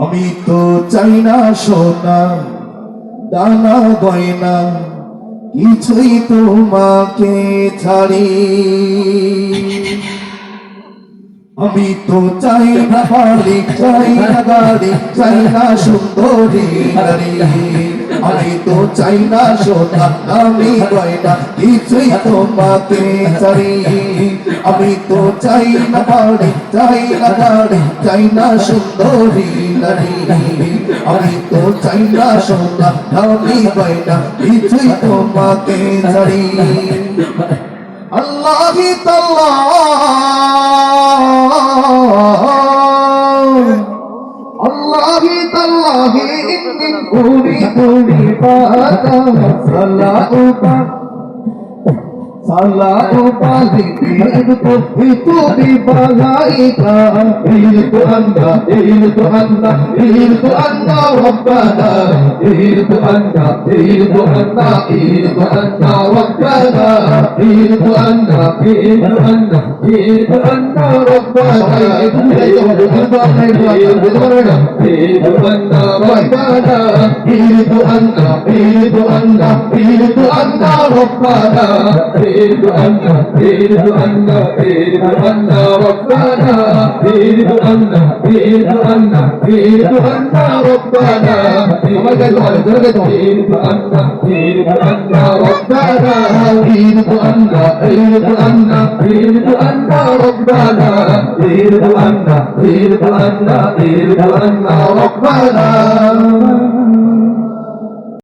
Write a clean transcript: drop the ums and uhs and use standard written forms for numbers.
আমি তো চাই না সোনা দানা গয়না কিছুই তোমাকে ছাড়ি। আমি তো চাই না বাড়ি, চাই না গাড়ি, চাই না সুন্দরী নারী। আমি তো চাই না সোনা দামি গয়না কিছুই তোমাকে ছাড়ি। আমি তো চাই না বাড়ি, চাই না গাড়ি, চাই না সুন্দরী নারী। আমি তো চাই না সোনা দামি গয়না কিছুই তোমাকে ছাড়ি। আল্লাহ আল্লাহি তাল্লাহি ইন্নিন কুরি কুরি পাতা সালাউকা সালাউকা লিখিতু বিতুবি বালাইকা ইলতু আন্না ইলতু আন্না ইলতু আন্না রব্বানা ইলতু আন্না ইলতু আন্না ইলতু আন্না রব্বানা ইলতু আন্না ইলতু আন্না ইলতু আন্না রব্বানা ইলতু আন্না রব্বানা ইলতু আন্না ইলতু আন্না ইলতু আন্না রব্বানা ইলতু আন্না ইলতু আন্না ইলতু আন্না রব্বানা ইলতু আন্না ইলতু আন্না ইলতু আন্না রব্বানা সবাই গাইতে হবে জোরে গাইতে হবে ইলতু আন্না রব্বানা ইলতু আন্না ইলতু আন্না রব্বানা ইলতু আন্না রব্বানা